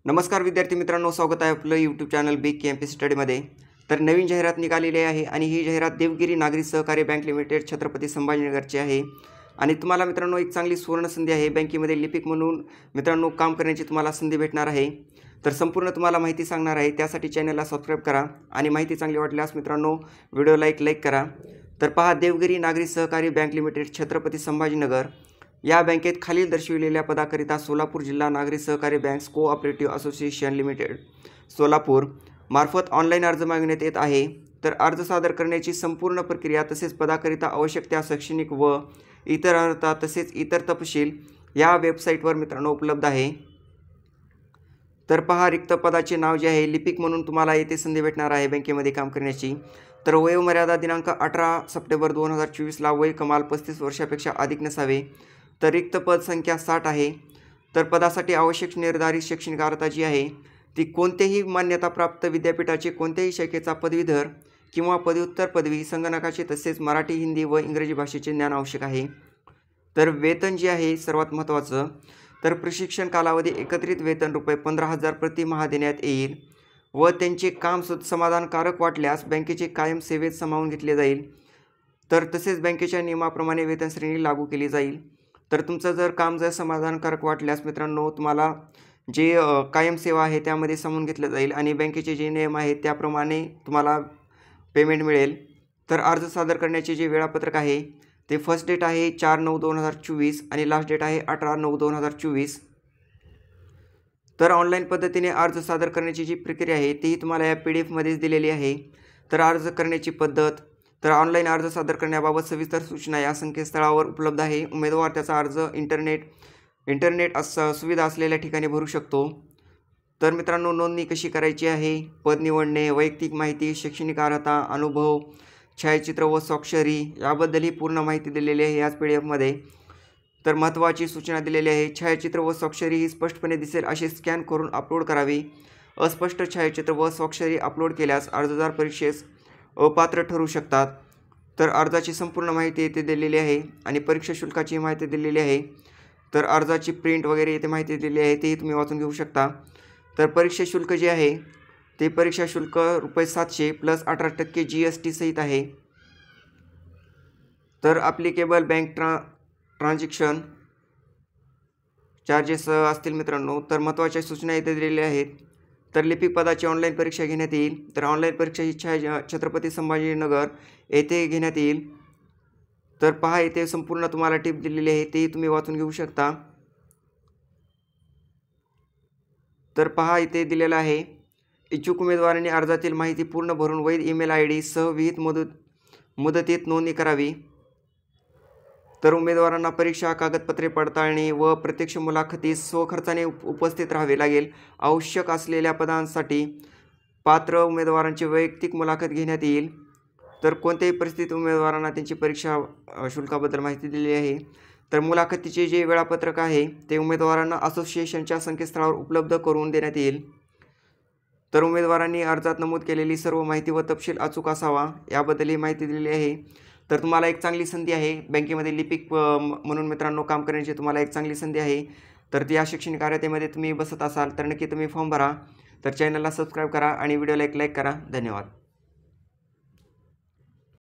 नमस्कार विद्यार्थी मित्रांनो, स्वागत आहे आपलं यूट्यूब चॅनल बिग कॅम्पस स्टडीमध्ये। तर नवीन जाहिरात निघालेली आहे आणि ही जाहिरात देवगिरी नागरी सहकारी बँक लिमिटेड छत्रपती संभाजीनगरची आहे। आणि तुम्हाला मित्रांनो एक चांगली सुवर्ण संधी आहे, बँकेमध्ये लिपिक म्हणून मित्रांनो काम करण्याची तुम्हाला संधी भेटणार आहे। तर संपूर्ण तुम्हाला माहिती सांगणार आहे, त्यासाठी चॅनलला सबस्क्राईब करा आणि माहिती चांगली वाटल्यास मित्रांनो व्हिडिओला एक लाईक करा। तर पहा, देवगिरी नागरी सहकारी बँक लिमिटेड छत्रपती संभाजीनगर या बँकेत खालील दर्शविलेल्या पदाकरिता सोलापूर जिल्हा नागरी सहकारी banks cooperative association limited Solapur मार्फत ऑनलाईन अर्ज मागण्यात येत आहे। तर अर्ज सादर करण्याची संपूर्ण प्रक्रिया तसेच पदाकरिता आवश्यक त्या शैक्षणिक व इतर अर्हता तसेच इतर तपशील या वेबसाईटवर मित्रांनो उपलब्ध आहे। तर पहा, रिक्त पदाचे नाव जे आहे लिपिक म्हणून तुम्हाला येथे संधी भेटणार आहे बँकेमध्ये काम करण्याची। तर वयोमर्यादा दिनांक 18 सप्टेंबर 2024 ला वय कमाल 35 वर्षापेक्षा अधिक नसावे। तर रिक्त पद संख्या 60 आहे। तर पदासाठी आवश्यक निर्धारित शैक्षणिक अर्हता जी आहे ती कोणतेही मान्यताप्राप्त विद्यापीठाचे कोणत्याही शाखेचा पदवीधर किंवा पदव्युत्तर पदवी संगणकाचे तसेच मराठी, हिंदी व इंग्रजी भाषेचे ज्ञान आवश्यक आहे। तर वेतन जे आहे सर्वात महत्त्वाचं, तर प्रशिक्षण कालावधी एकत्रित वेतन रुपये 15,000 प्रतिमाह देण्यात येईल व त्यांचे काम समाधानकारक वाटल्यास बँकेचे कायम सेवेत सामावून घेतले जाईल। तर तसेच बँकेच्या नियमाप्रमाणे वेतन श्रेणी लागू केली जाईल। तर तुमचं जर काम समाधानकारक वाटल्यास मित्रांनो तुम्हाला जे कायम सेवा आहे त्यामध्ये सामावून घेतलं जाईल आणि बँकेचे जे नियम आहेत त्याप्रमाणे तुम्हाला पेमेंट मिळेल। तर अर्ज सादर करण्याचे जे वेळापत्रक आहे ते फर्स्ट डेट आहे 4/9/2024 आणि लास्ट डेट आहे 18/9/2024। तर ऑनलाईन पद्धतीने अर्ज सादर करण्याची जी प्रक्रिया आहे ती तुम्हाला या PDF मध्येच दिलेली आहे। तर अर्ज करण्याची पद्धत, तर ऑनलाईन अर्ज सादर करण्याबाबत सविस्तर सूचना या संकेतस्थळावर उपलब्ध आहे। उमेदवार त्याचा अर्ज इंटरनेट सुविधा असलेल्या ठिकाणी भरू शकतो। तर मित्रांनो, नोंदणी कशी करायची आहे, पद निवडणे, वैयक्तिक माहिती, शैक्षणिक अर्हता, अनुभव, छायाचित्र व स्वाक्षरी याबद्दल ही पूर्ण माहिती दिलेली आहे याच PDF मध्ये। तर महत्त्वाची सूचना दिलेली आहे, छायाचित्र व स्वाक्षरी ही स्पष्टपणे दिसेल अशी स्कॅन करून अपलोड करावी। अस्पष्ट छायाचित्र व स्वाक्षरी अपलोड केल्यास अर्जदार परीक्षेस अपात्र ठरू शकतात। तर अर्जाची संपूर्ण माहिती येथे दिलेली आहे आणि परीक्षा शुल्काची माहिती दिलेली आहे। तर अर्जाची प्रिंट वगैरे येथे माहिती दिलेली आहे, तेही तुम्ही वाचून घेऊ शकता। तर परीक्षा शुल्क जे आहे ते परीक्षा शुल्क रुपये 700 प्लस 18% GST सहित आहे। तर ॲप्लिकेबल बँक ट्रान्झॅक्शन चार्जेस असतील मित्रांनो। तर महत्त्वाच्या सूचना येथे दिलेल्या आहेत। तर लिपिक पदाची ऑनलाईन परीक्षा घेण्यात येईल। तर ऑनलाईन परीक्षा ही छत्रपती संभाजीनगर येथे घेण्यात येईल। तर पहा, येथे संपूर्ण तुम्हाला टिप दिलेली आहे, तेही तुम्ही वाचून घेऊ शकता। तर पहा, इथे दिलेलं आहे, इच्छुक उमेदवारांनी अर्जातील माहिती पूर्ण भरून वैध ईमेल ID सह विहित मुदतीत नोंदणी करावी। तर उमेदवारांना परीक्षा कागदपत्रे पडताळणी व प्रत्यक्ष मुलाखतीस स्वखर्चाने उपस्थित राहावे लागेल। आवश्यक असलेल्या पदांसाठी पात्र उमेदवारांची वैयक्तिक मुलाखत घेण्यात येईल। तर कोणत्याही परिस्थितीत उमेदवारांना त्यांची परीक्षा शुल्काबद्दल माहिती दिली आहे। तर मुलाखतीचे जे वेळापत्रक आहे ते उमेदवारांना असोसिएशनच्या संकेतस्थळावर उपलब्ध करून देण्यात येईल। तर उमेदवारांनी अर्जात नमूद केलेली सर्व माहिती व तपशील अचूक असावा याबद्दल ही माहिती दिलेली आहे। तर तुम्हाला एक चांगली संधी आहे, बँकेमध्ये लिपिक म्हणून मित्रांनो काम करण्याची तुम्हाला एक चांगली संधी आहे। तर या शैक्षणिक अर्हतेमध्ये तुम्ही बसत असाल तर नक्की तुम्ही फॉर्म भरा। तर चॅनलला सबस्क्राईब करा आणि व्हिडिओला एक लाईक करा। धन्यवाद।